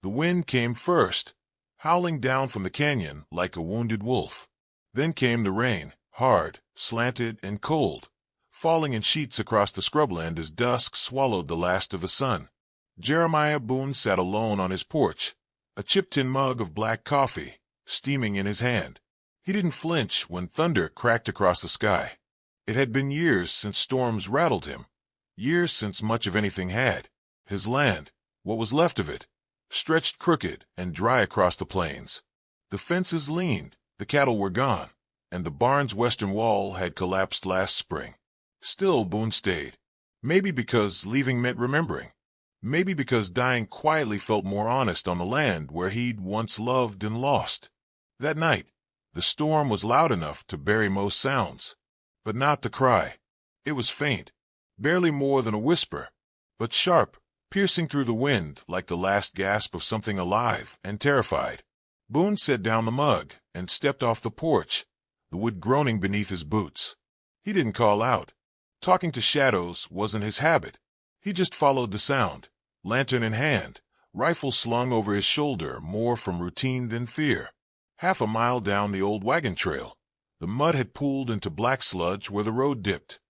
The wind came first, howling down from the canyon like a wounded wolf. Then came the rain, hard, slanted, and cold, falling in sheets across the scrubland as dusk swallowed the last of the sun. Jeremiah Boone sat alone on his porch, a chip-tin mug of black coffee steaming in his hand. He didn't flinch when thunder cracked across the sky. It had been years since storms rattled him, years since much of anything had. His land, what was left of it, stretched crooked and dry across the plains. The fences leaned, the cattle were gone, and the barn's western wall had collapsed last spring. Still Boone stayed. Maybe because leaving meant remembering. Maybe because dying quietly felt more honest on the land where he'd once loved and lost. That night, the storm was loud enough to bury most sounds, but not the cry. It was faint, barely more than a whisper, but sharp, piercing through the wind like the last gasp of something alive and terrified. Boone set down the mug and stepped off the porch, the wood groaning beneath his boots. He didn't call out. Talking to shadows wasn't his habit. He just followed the sound, lantern in hand, rifle slung over his shoulder, more from routine than fear. Half a mile down the old wagon trail, the mud had pooled into black sludge where the road dipped.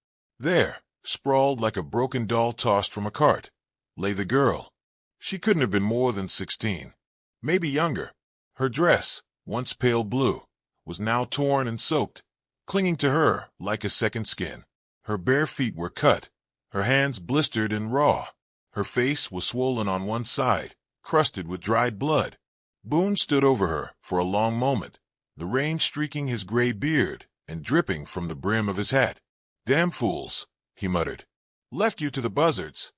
There, sprawled like a broken doll tossed from a cart, lay the girl. She couldn't have been more than 16, maybe younger. Her dress, once pale blue, was now torn and soaked, clinging to her like a second skin. Her bare feet were cut, her hands blistered and raw. Her face was swollen on one side, crusted with dried blood. Boone stood over her for a long moment, the rain streaking his gray beard and dripping from the brim of his hat. "Damn fools," he muttered. "Left you to the buzzards."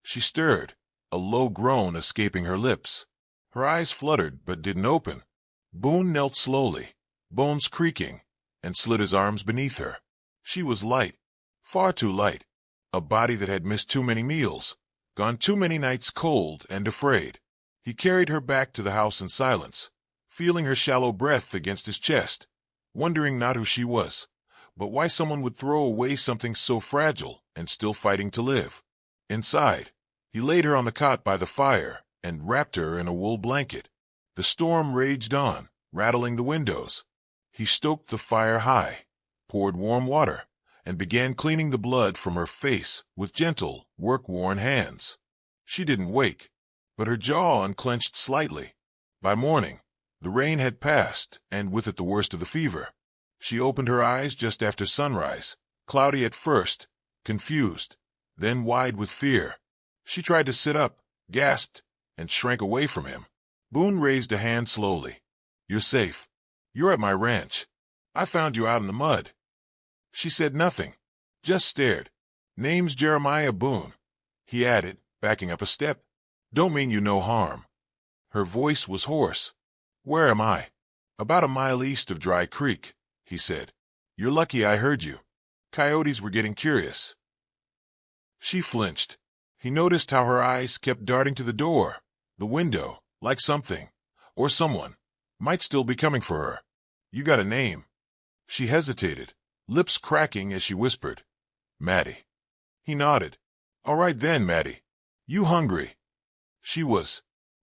She stirred, a low groan escaping her lips. Her eyes fluttered but didn't open. Boone knelt slowly, bones creaking, and slid his arms beneath her. She was light, far too light, a body that had missed too many meals, gone too many nights cold and afraid. He carried her back to the house in silence, feeling her shallow breath against his chest, wondering not who she was, but why someone would throw away something so fragile and still fighting to live. Inside, he laid her on the cot by the fire and wrapped her in a wool blanket. The storm raged on, rattling the windows. He stoked the fire high, poured warm water, and began cleaning the blood from her face with gentle, work-worn hands. She didn't wake, but her jaw unclenched slightly. By morning, the rain had passed, and with it the worst of the fever. She opened her eyes just after sunrise, cloudy at first, confused, then wide with fear. She tried to sit up, gasped, and shrank away from him. Boone raised a hand slowly. "You're safe. You're at my ranch. I found you out in the mud." She said nothing, just stared. "Name's Jeremiah Boone," he added, backing up a step. "Don't mean you no harm." Her voice was hoarse. "Where am I?" "About a mile east of Dry Creek," he said. "You're lucky I heard you. Coyotes were getting curious." She flinched. He noticed how her eyes kept darting to the door, the window, like something, or someone, might still be coming for her. "You got a name." She hesitated, lips cracking as she whispered, "Maddie." He nodded. "All right then, Maddie. You hungry?" She was,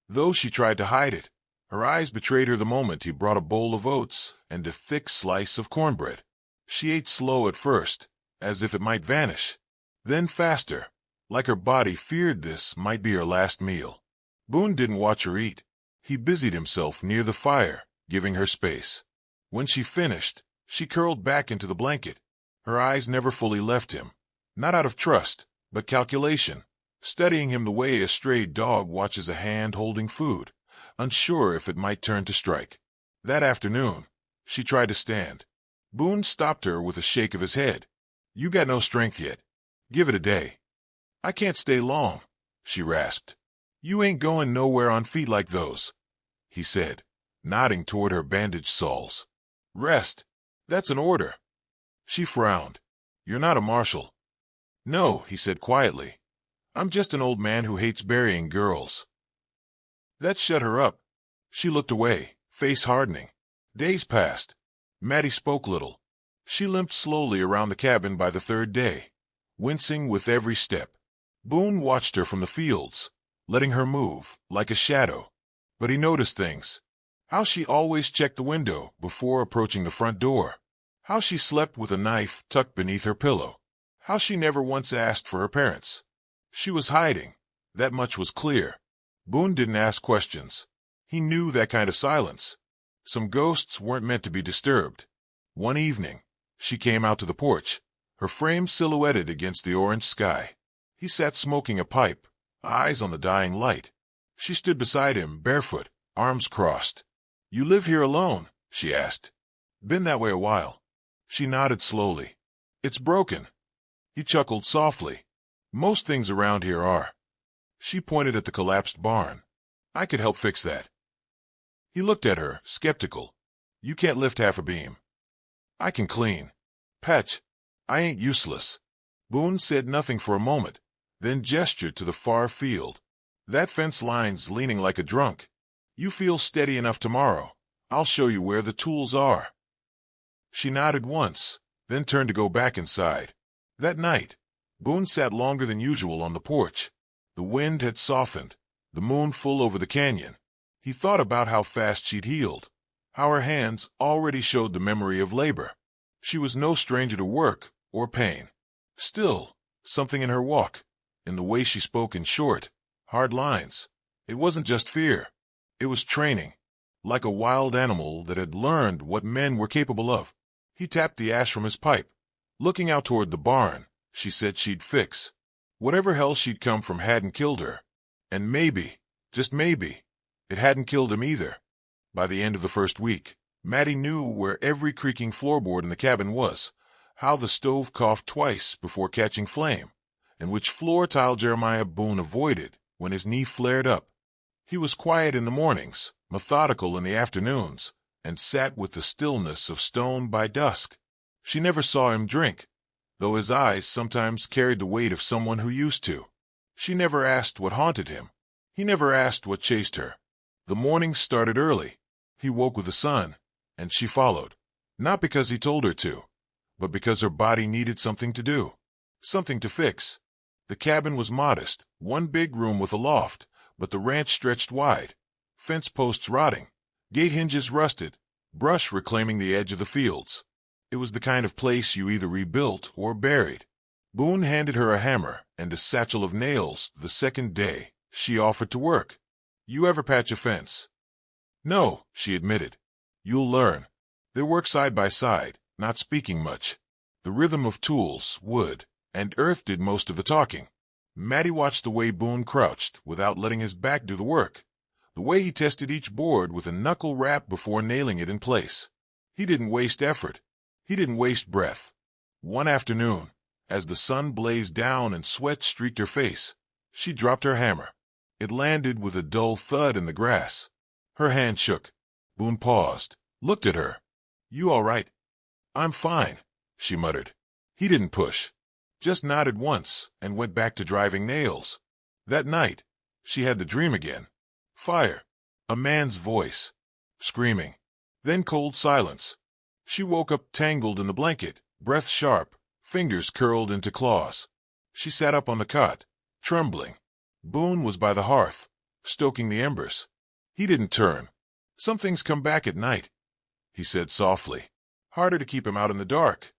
though she tried to hide it. Her eyes betrayed her the moment he brought a bowl of oats and a thick slice of cornbread. She ate slow at first, as if it might vanish, then faster, like her body feared this might be her last meal. Boone didn't watch her eat. He busied himself near the fire, giving her space. When she finished, she curled back into the blanket. Her eyes never fully left him, not out of trust, but calculation, studying him the way a stray dog watches a hand holding food, unsure if it might turn to strike. That afternoon, she tried to stand. Boone stopped her with a shake of his head. "You got no strength yet. Give it a day." "I can't stay long," she rasped. "You ain't going nowhere on feet like those," he said, nodding toward her bandaged soles. "Rest. That's an order." She frowned. "You're not a marshal." "No," he said quietly. "I'm just an old man who hates burying girls." That shut her up. She looked away, face hardening. Days passed. Maddie spoke little. She limped slowly around the cabin by the third day, wincing with every step. Boone watched her from the fields, letting her move, like a shadow. But he noticed things. How she always checked the window before approaching the front door. How she slept with a knife tucked beneath her pillow. How she never once asked for her parents. She was hiding. That much was clear. Boone didn't ask questions. He knew that kind of silence. Some ghosts weren't meant to be disturbed. One evening, she came out to the porch, her frame silhouetted against the orange sky. He sat smoking a pipe, eyes on the dying light. She stood beside him, barefoot, arms crossed. "You live here alone?" she asked. "Been that way a while." She nodded slowly. "It's broken." He chuckled softly. "Most things around here are." She pointed at the collapsed barn. "I could help fix that." He looked at her, skeptical. "You can't lift half a beam." "I can clean. Patch. I ain't useless." Boone said nothing for a moment, then gestured to the far field. "That fence line's leaning like a drunk. You feel steady enough tomorrow. I'll show you where the tools are." She nodded once, then turned to go back inside. That night, Boone sat longer than usual on the porch. The wind had softened, the moon full over the canyon. He thought about how fast she'd healed, how her hands already showed the memory of labor. She was no stranger to work or pain. Still, something in her walk, in the way she spoke in short, hard lines. It wasn't just fear. It was training, like a wild animal that had learned what men were capable of. He tapped the ash from his pipe. Looking out toward the barn, she said she'd fix. Whatever hell she'd come from hadn't killed her. And maybe, just maybe, it hadn't killed him either. By the end of the first week, Mattie knew where every creaking floorboard in the cabin was, how the stove coughed twice before catching flame, and which floor tile Jeremiah Boone avoided when his knee flared up. He was quiet in the mornings, methodical in the afternoons, and sat with the stillness of stone by dusk. She never saw him drink, though his eyes sometimes carried the weight of someone who used to. She never asked what haunted him. He never asked what chased her. The mornings started early. He woke with the sun, and she followed. Not because he told her to, but because her body needed something to do, something to fix. The cabin was modest, one big room with a loft, but the ranch stretched wide, fence posts rotting, gate hinges rusted, brush reclaiming the edge of the fields. It was the kind of place you either rebuilt or buried. Boone handed her a hammer and a satchel of nails the second day she offered to work. "You ever patch a fence?" "No," she admitted. "You'll learn." They worked side by side, not speaking much. The rhythm of tools, wood, and earth did most of the talking. Mattie watched the way Boone crouched without letting his back do the work, the way he tested each board with a knuckle rap before nailing it in place. He didn't waste effort. He didn't waste breath. One afternoon, as the sun blazed down and sweat streaked her face, she dropped her hammer. It landed with a dull thud in the grass. Her hand shook. Boone paused, looked at her. "You all right?" "I'm fine," she muttered. He didn't push, just nodded once and went back to driving nails. That night, she had the dream again. Fire. A man's voice. Screaming. Then cold silence. She woke up tangled in the blanket, breath sharp, fingers curled into claws. She sat up on the cot, trembling. Boone was by the hearth, stoking the embers. He didn't turn. "Some things come back at night," he said softly. "Harder to keep him out in the dark."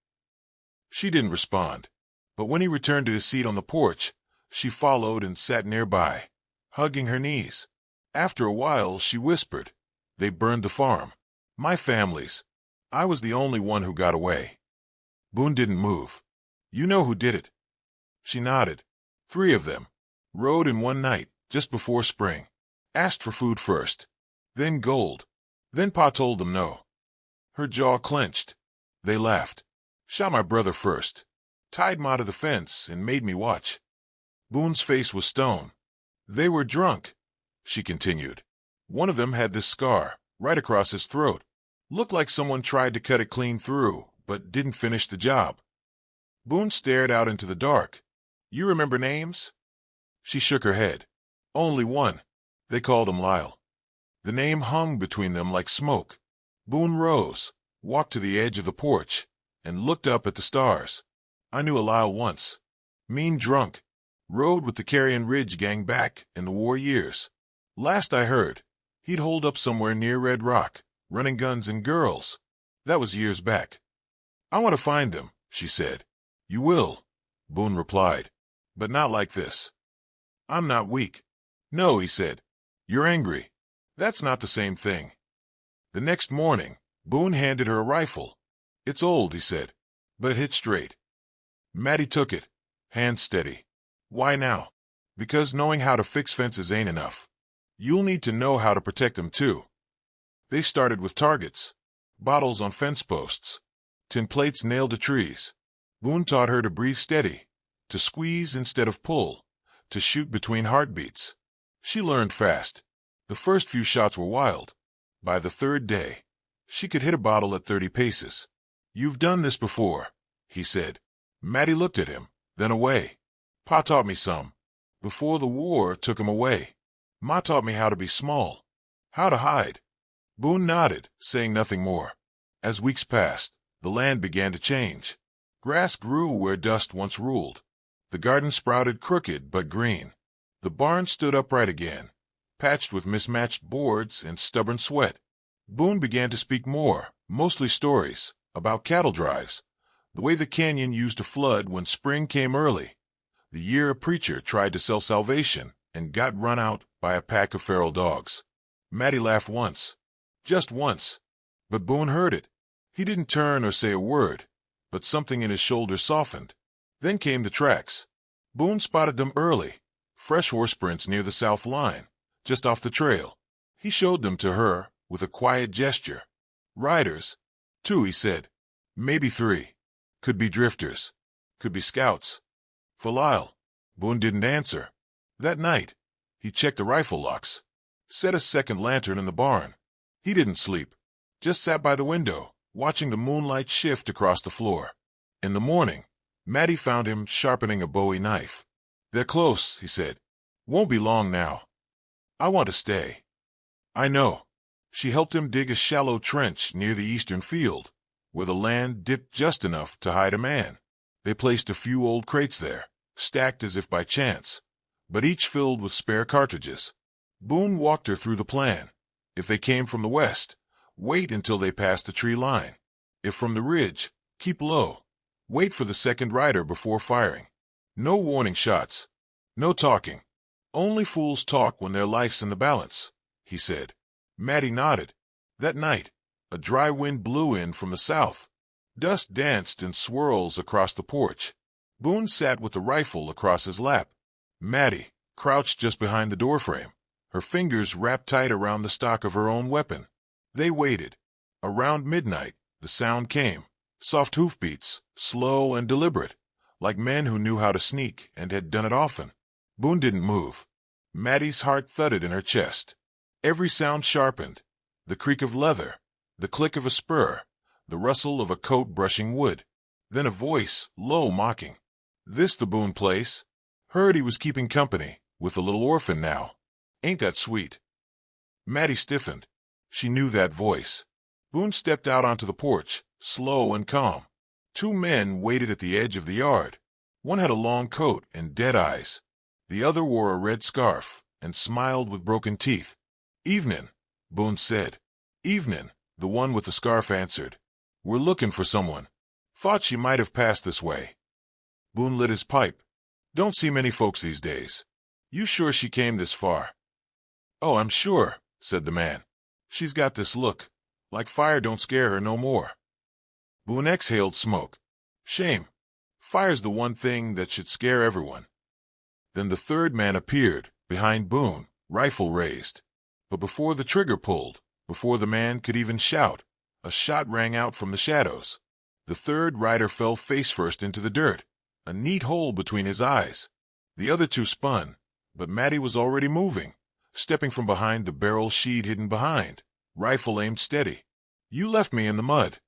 She didn't respond, but when he returned to his seat on the porch, she followed and sat nearby, hugging her knees. After a while, she whispered, "They burned the farm. My family's. I was the only one who got away." Boone didn't move. "You know who did it?" She nodded. 3 of them. Rode in one night, just before spring. Asked for food first, then gold. Then Pa told them no. Her jaw clenched. They laughed. "Shot my brother first. Tied Ma to the fence and made me watch." Boone's face was stone. "They were drunk," she continued. "One of them had this scar, right across his throat. Looked like someone tried to cut it clean through, but didn't finish the job." Boone stared out into the dark. "You remember names?" She shook her head. "Only one. They called him Lyle." The name hung between them like smoke. Boone rose, walked to the edge of the porch, and looked up at the stars. "I knew a Lyle once. Mean drunk. Rode with the Carrion Ridge gang back in the war years. Last I heard, he'd holed up somewhere near Red Rock, running guns and girls. That was years back. I want to find them, she said. You will, Boone replied, but not like this. I'm not weak. No, he said. You're angry. That's not the same thing. The next morning, Boone handed her a rifle. It's old, he said, but it hit straight. Maddie took it, hand steady. Why now? Because knowing how to fix fences ain't enough. You'll need to know how to protect them too. They started with targets, bottles on fence posts, tin plates nailed to trees. Boone taught her to breathe steady, to squeeze instead of pull, to shoot between heartbeats. She learned fast. The first few shots were wild. By the third day, she could hit a bottle at 30 paces. You've done this before, he said. Maddie looked at him, then away. Pa taught me some. Before the war took him away. Ma taught me how to be small, how to hide. Boone nodded, saying nothing more. As weeks passed, the land began to change. Grass grew where dust once ruled. The garden sprouted crooked but green. The barn stood upright again, patched with mismatched boards and stubborn sweat. Boone began to speak more, mostly stories, about cattle drives, the way the canyon used to flood when spring came early, the year a preacher tried to sell salvation and got run out by a pack of feral dogs. Maddie laughed once, just once, but Boone heard it. He didn't turn or say a word, but something in his shoulder softened. Then came the tracks. Boone spotted them early, fresh horse prints near the south line, just off the trail. He showed them to her with a quiet gesture. Riders. 2, he said. Maybe 3. Could be drifters. Could be scouts. For Lyle. Boone didn't answer. That night, he checked the rifle locks, set a second lantern in the barn. He didn't sleep, just sat by the window, watching the moonlight shift across the floor. In the morning, Maddie found him sharpening a Bowie knife. They're close, he said. Won't be long now. I want to stay. I know. She helped him dig a shallow trench near the eastern field, where the land dipped just enough to hide a man. They placed a few old crates there, stacked as if by chance, but each filled with spare cartridges. Boone walked her through the plan. If they came from the west, wait until they passed the tree line. If from the ridge, keep low. Wait for the second rider before firing. No warning shots. No talking. Only fools talk when their life's in the balance, he said. Maddie nodded. That night, a dry wind blew in from the south. Dust danced in swirls across the porch. Boone sat with the rifle across his lap. Maddie crouched just behind the doorframe, her fingers wrapped tight around the stock of her own weapon. They waited. Around midnight, the sound came. Soft hoofbeats, slow and deliberate, like men who knew how to sneak and had done it often. Boone didn't move. Maddie's heart thudded in her chest. Every sound sharpened. The creak of leather, the click of a spur, the rustle of a coat brushing wood. Then a voice, low, mocking. This the Boone place? Heard he was keeping company with a little orphan now. Ain't that sweet? Maddie stiffened. She knew that voice. Boone stepped out onto the porch, slow and calm. 2 men waited at the edge of the yard. One had a long coat and dead eyes. The other wore a red scarf and smiled with broken teeth. Evenin', Boone said. Evenin', the one with the scarf answered. We're looking for someone. Thought she might have passed this way. Boone lit his pipe. Don't see many folks these days. You sure she came this far? Oh, I'm sure, said the man. She's got this look, like fire don't scare her no more. Boone exhaled smoke. Shame. Fire's the one thing that should scare everyone. Then the third man appeared, behind Boone, rifle raised. But before the trigger pulled, before the man could even shout, a shot rang out from the shadows. The third rider fell face first into the dirt, a neat hole between his eyes. The other 2 spun, but Maddie was already moving, stepping from behind the barrel she'd hidden behind, rifle aimed steady. You left me in the mud,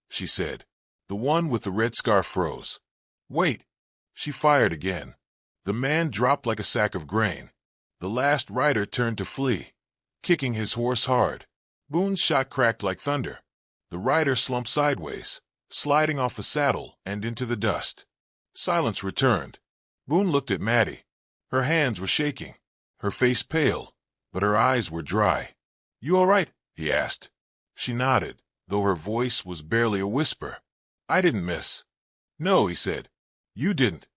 she said. The one with the red scarf froze. Wait. She fired again. The man dropped like a sack of grain. The last rider turned to flee, kicking his horse hard. Boone's shot cracked like thunder. The rider slumped sideways, sliding off the saddle and into the dust. Silence returned. Boone looked at Maddie. Her hands were shaking, her face pale, but her eyes were dry. "You all right?" he asked. She nodded, though her voice was barely a whisper. "I didn't miss." "No," he said. "You didn't."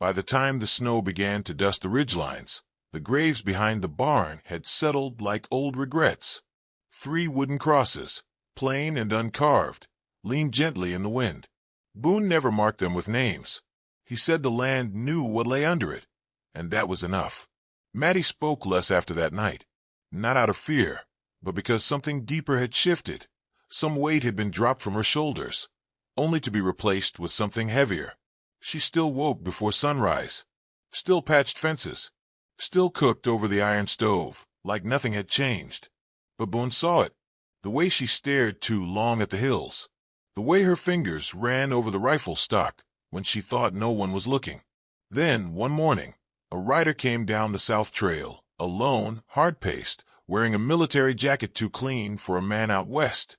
By the time the snow began to dust the ridgelines, the graves behind the barn had settled like old regrets. 3 wooden crosses, plain and uncarved, leaned gently in the wind. Boone never marked them with names. He said the land knew what lay under it, and that was enough. Mattie spoke less after that night, not out of fear, but because something deeper had shifted. Some weight had been dropped from her shoulders, only to be replaced with something heavier. She still woke before sunrise, still patched fences, still cooked over the iron stove, like nothing had changed. But Boone saw it, the way she stared too long at the hills, the way her fingers ran over the rifle stock when she thought no one was looking. Then, one morning, a rider came down the south trail, alone, hard-paced, wearing a military jacket too clean for a man out west.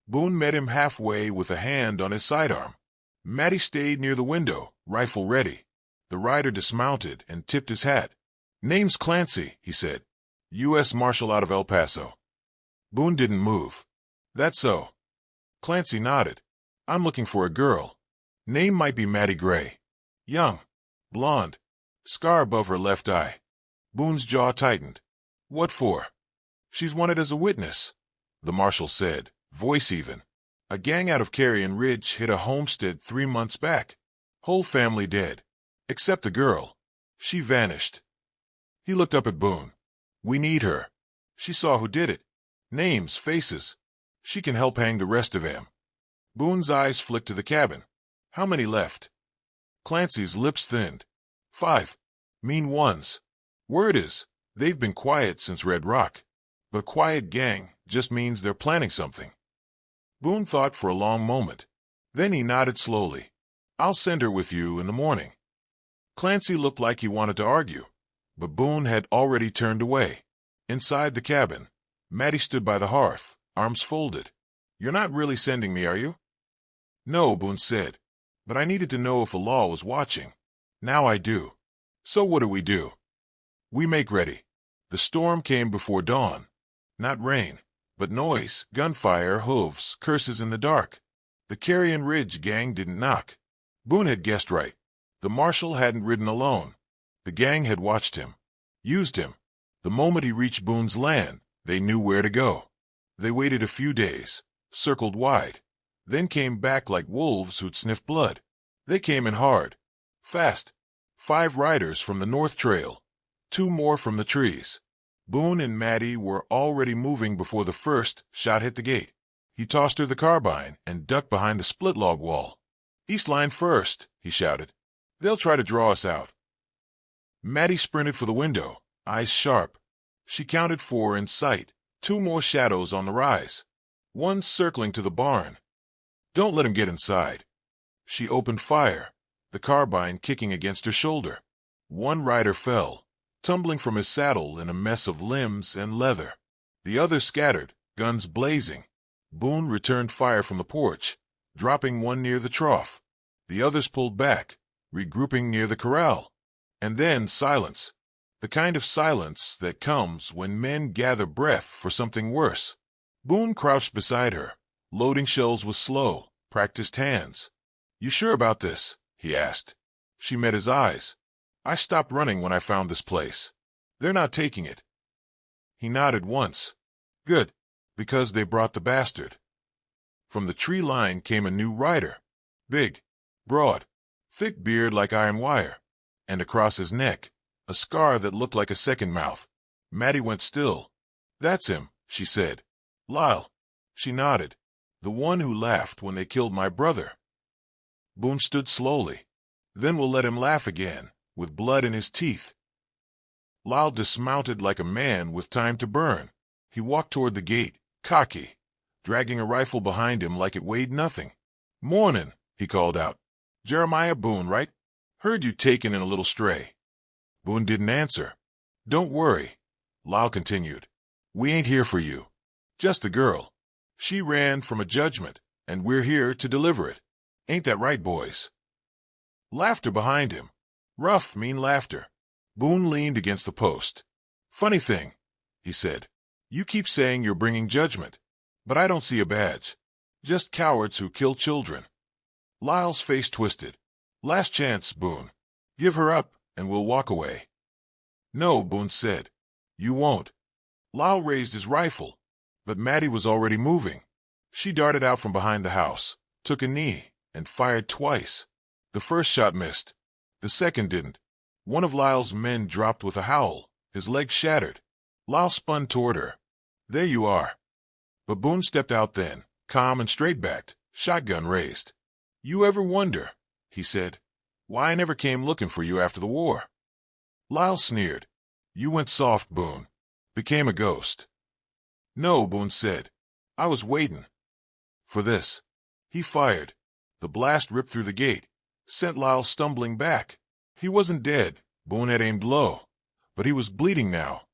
Boone met him halfway with a hand on his sidearm. Mattie stayed near the window, rifle ready. The rider dismounted and tipped his hat. "Name's Clancy," he said. "US Marshal out of El Paso." Boone didn't move. "That's so." Clancy nodded. "I'm looking for a girl. Name might be Mattie Gray. Young. Blonde. Scar above her left eye." Boone's jaw tightened. "What for?" "She's wanted as a witness," the marshal said, voice even. "A gang out of Carrion Ridge hit a homestead 3 months back. Whole family dead. Except the girl. She vanished." He looked up at Boone. "We need her. She saw who did it. Names, faces. She can help hang the rest of them." Boone's eyes flicked to the cabin. "How many left?" Clancy's lips thinned. 5. Mean ones. Word is, they've been quiet since Red Rock. But quiet gang just means they're planning something. Boone thought for a long moment. Then he nodded slowly. "I'll send her with you in the morning." Clancy looked like he wanted to argue, but Boone had already turned away. Inside the cabin, Mattie stood by the hearth, arms folded. "You're not really sending me, are you?" "No," Boone said, "but I needed to know if the law was watching. Now I do. So what do we do?" "We make ready." The storm came before dawn. Not rain, but noise, gunfire, hooves, curses in the dark. The Carrion Ridge gang didn't knock. Boone had guessed right. The marshal hadn't ridden alone. The gang had watched him, used him. The moment he reached Boone's land, they knew where to go. They waited a few days, circled wide, then came back like wolves who'd sniffed blood. They came in hard, fast. 5 riders from the North Trail, 2 more from the trees. Boone and Mattie were already moving before the first shot hit the gate. He tossed her the carbine and ducked behind the split log wall. "East line first," he shouted. "They'll try to draw us out." Mattie sprinted for the window, eyes sharp. She counted 4 in sight, 2 more shadows on the rise. One circling to the barn. "Don't let him get inside." She opened fire, the carbine kicking against her shoulder. One rider fell, tumbling from his saddle in a mess of limbs and leather. The others scattered, guns blazing. Boone returned fire from the porch, dropping one near the trough. The others pulled back, regrouping near the corral. And then silence. The kind of silence that comes when men gather breath for something worse. Boone crouched beside her, loading shells with slow, practiced hands. "You sure about this?" he asked. She met his eyes. "I stopped running when I found this place. They're not taking it." He nodded once. "Good, because they brought the bastard." From the tree line came a new rider. Big, broad, thick beard like iron wire, and across his neck, a scar that looked like a second mouth. Mattie went still. "That's him," she said. "Lyle." She nodded. "The one who laughed when they killed my brother." Boone stood slowly. "Then we'll let him laugh again, with blood in his teeth." Lyle dismounted like a man with time to burn. He walked toward the gate, cocky, dragging a rifle behind him like it weighed nothing. "Mornin'," he called out. "Jeremiah Boone, right? Heard you taken in a little stray." Boone didn't answer. "Don't worry," Lyle continued. "We ain't here for you. Just the girl. She ran from a judgment, and we're here to deliver it. Ain't that right, boys?" Laughter behind him. Rough, mean laughter. Boone leaned against the post. "Funny thing," he said. "You keep saying you're bringing judgment, but I don't see a badge. Just cowards who kill children." Lyle's face twisted. "Last chance, Boone. Give her up, and we'll walk away." "No," Boone said. "You won't." Lyle raised his rifle, but Maddie was already moving. She darted out from behind the house, took a knee, and fired twice. The first shot missed. The second didn't. One of Lyle's men dropped with a howl, his leg shattered. Lyle spun toward her. "There you are." But Boone stepped out then, calm and straight-backed, shotgun raised. "You ever wonder," he said, "why I never came looking for you after the war?" Lyle sneered. "You went soft, Boone. Became a ghost." "No," Boone said. "I was waiting for this." He fired. The blast ripped through the gate, sent Lyle stumbling back. He wasn't dead. Boone had aimed low, but he was bleeding now,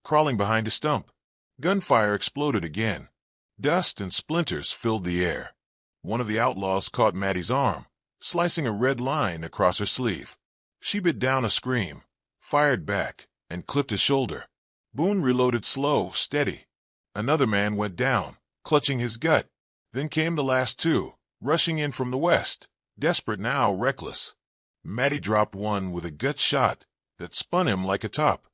crawling behind a stump. Gunfire exploded again. Dust and splinters filled the air. One of the outlaws caught Maddie's arm, slicing a red line across her sleeve. She bit down a scream, fired back, and clipped his shoulder. Boone reloaded slow, steady. Another man went down, clutching his gut. Then came the last two, rushing in from the west, desperate now, reckless. Maddie dropped one with a gut shot that spun him like a top.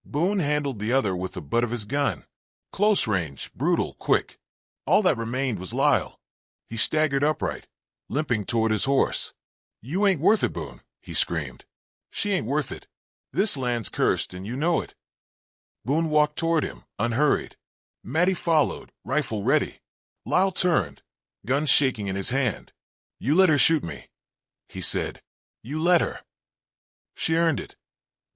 Boone handled the other with the butt of his gun. Close range, brutal, quick. All that remained was Lyle. He staggered upright, limping toward his horse. "You ain't worth it, Boone," he screamed. "She ain't worth it. This land's cursed, and you know it." Boone walked toward him, unhurried. Maddie followed, rifle ready. Lyle turned, gun shaking in his hand. "You let her shoot me," he said. "You let her." "She earned it,"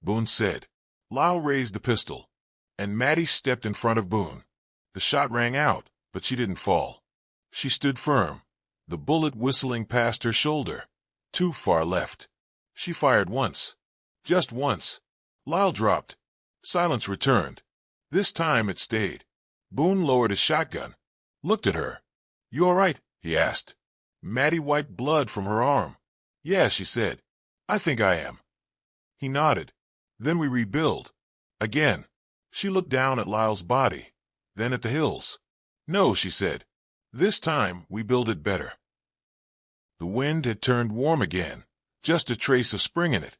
Boone said. Lyle raised the pistol, and Maddie stepped in front of Boone. The shot rang out, but she didn't fall. She stood firm, the bullet whistling past her shoulder, too far left. She fired once. Just once. Lyle dropped. Silence returned. This time it stayed. Boone lowered his shotgun, looked at her. "You all right?" he asked. Maddie wiped blood from her arm. "Yeah," she said. "I think I am." He nodded. "Then we rebuild. Again." She looked down at Lyle's body, then at the hills. "No," she said. "This time we build it better." The wind had turned warm again, just a trace of spring in it,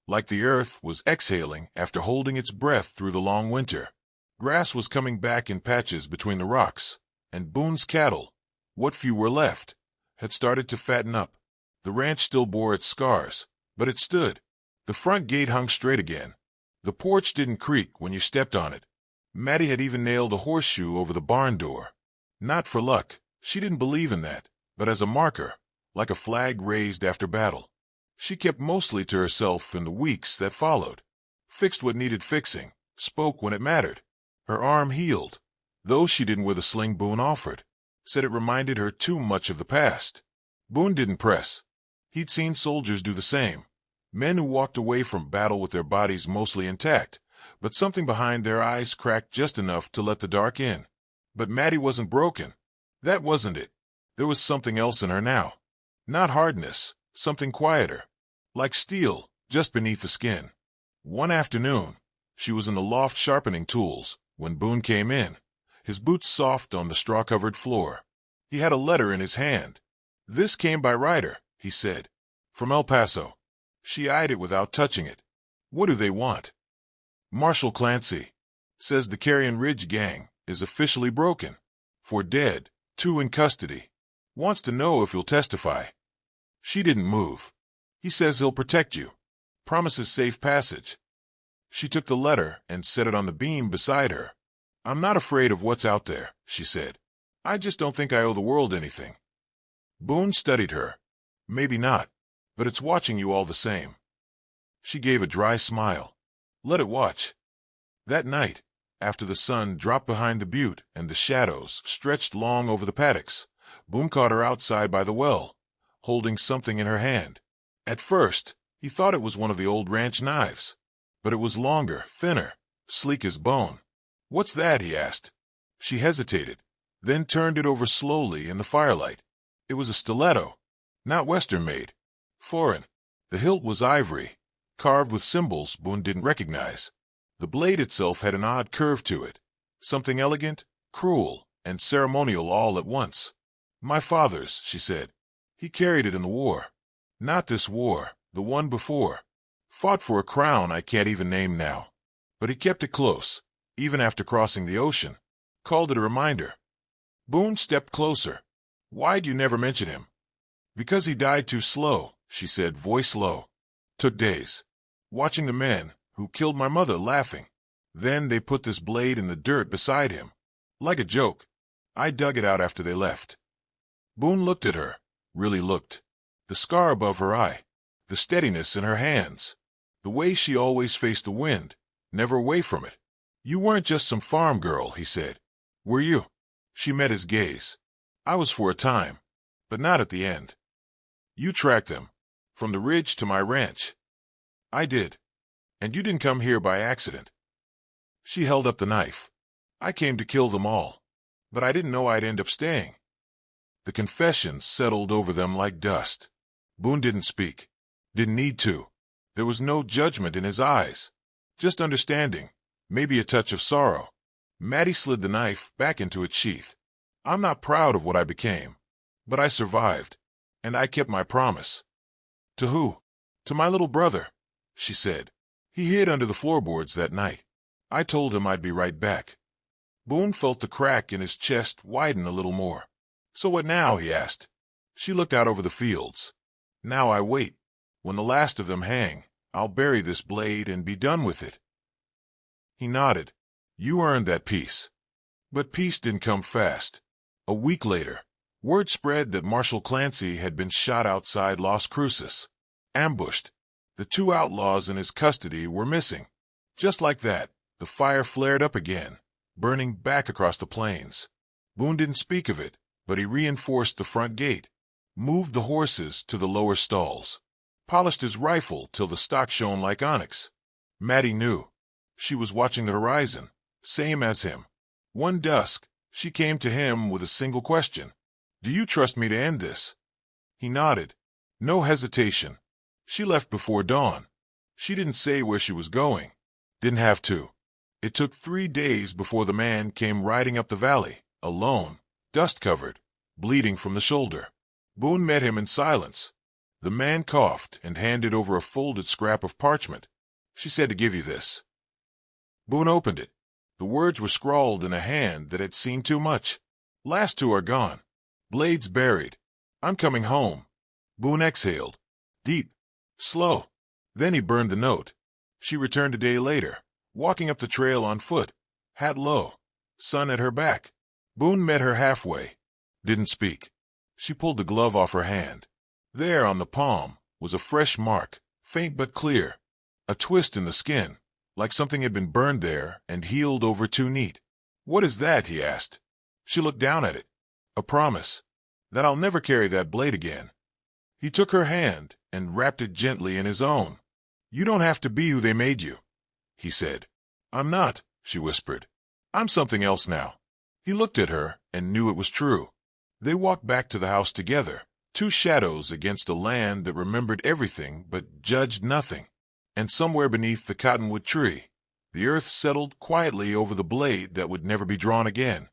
like the earth was exhaling after holding its breath through the long winter. Grass was coming back in patches between the rocks, and Boone's cattle, what few were left, had started to fatten up. The ranch still bore its scars, but it stood. The front gate hung straight again. The porch didn't creak when you stepped on it. Maddie had even nailed a horseshoe over the barn door. Not for luck, she didn't believe in that, but as a marker, like a flag raised after battle. She kept mostly to herself in the weeks that followed. Fixed what needed fixing, spoke when it mattered. Her arm healed, though she didn't with a sling Boone offered. Said it reminded her too much of the past. Boone didn't press. He'd seen soldiers do the same. Men who walked away from battle with their bodies mostly intact, but something behind their eyes cracked just enough to let the dark in. But Maddie wasn't broken. That wasn't it. There was something else in her now. Not hardness, something quieter. Like steel, just beneath the skin. One afternoon, she was in the loft sharpening tools when Boone came in, his boots soft on the straw-covered floor. He had a letter in his hand. "This came by Ryder," he said. "From El Paso." She eyed it without touching it. "What do they want?" "Marshal Clancy says the Carrion Ridge gang is officially broken. 4 dead, 2 in custody. Wants to know if you'll testify." She didn't move. "He says he'll protect you. Promises safe passage." She took the letter and set it on the beam beside her. "I'm not afraid of what's out there," she said. "I just don't think I owe the world anything." Boone studied her. "Maybe not, but it's watching you all the same." She gave a dry smile. "Let it watch." That night, after the sun dropped behind the butte and the shadows stretched long over the paddocks, Boone caught her outside by the well, holding something in her hand. At first, he thought it was one of the old ranch knives, but it was longer, thinner, sleek as bone. "What's that?" he asked. She hesitated, then turned it over slowly in the firelight. It was a stiletto, not Western-made, foreign. The hilt was ivory, carved with symbols Boone didn't recognize. The blade itself had an odd curve to it, something elegant, cruel, and ceremonial all at once. "My father's," she said. "He carried it in the war. Not this war, the one before. Fought for a crown I can't even name now. But he kept it close, even after crossing the ocean. Called it a reminder." Boone stepped closer. "Why'd you never mention him?" "Because he died too slow," she said, voice low. "Took days. Watching the men who killed my mother laughing. Then they put this blade in the dirt beside him. Like a joke. I dug it out after they left." Boone looked at her, really looked. The scar above her eye, the steadiness in her hands, the way she always faced the wind, never away from it. "You weren't just some farm girl," he said. "Were you?" She met his gaze. "I was for a time, but not at the end." "You tracked them, from the ridge to my ranch." "I did. And you didn't come here by accident." She held up the knife. "I came to kill them all, but I didn't know I'd end up staying." The confession settled over them like dust. Boone didn't speak. Didn't need to. There was no judgment in his eyes. Just understanding, maybe a touch of sorrow. Maddie slid the knife back into its sheath. "I'm not proud of what I became, but I survived, and I kept my promise." "To who?" "To my little brother," she said. "He hid under the floorboards that night. I told him I'd be right back." Boone felt the crack in his chest widen a little more. "So what now?" he asked. She looked out over the fields. "Now I wait. When the last of them hang, I'll bury this blade and be done with it." He nodded. "You earned that peace." But peace didn't come fast. A week later, word spread that Marshal Clancy had been shot outside Las Cruces. Ambushed. The 2 outlaws in his custody were missing. Just like that, the fire flared up again, burning back across the plains. Boone didn't speak of it, but he reinforced the front gate, moved the horses to the lower stalls, polished his rifle till the stock shone like onyx. Maddie knew. She was watching the horizon, same as him. One dusk, she came to him with a single question. "Do you trust me to end this?" He nodded. No hesitation. She left before dawn. She didn't say where she was going. Didn't have to. It took 3 days before the man came riding up the valley, alone, dust-covered, bleeding from the shoulder. Boone met him in silence. The man coughed and handed over a folded scrap of parchment. "She said to give you this." Boone opened it. The words were scrawled in a hand that had seen too much. "Last 2 are gone. Blades buried. I'm coming home." Boone exhaled. Deep. Slow. Then he burned the note. She returned a day later, walking up the trail on foot, hat low, sun at her back. Boone met her halfway. Didn't speak. She pulled the glove off her hand. There on the palm was a fresh mark, faint but clear. A twist in the skin, like something had been burned there and healed over too neat. "What is that?" he asked. She looked down at it. "A promise. That I'll never carry that blade again." He took her hand and wrapped it gently in his own. "You don't have to be who they made you," he said. "I'm not," she whispered. "I'm something else now." He looked at her and knew it was true. They walked back to the house together, 2 shadows against a land that remembered everything but judged nothing. And somewhere beneath the cottonwood tree, the earth settled quietly over the blade that would never be drawn again.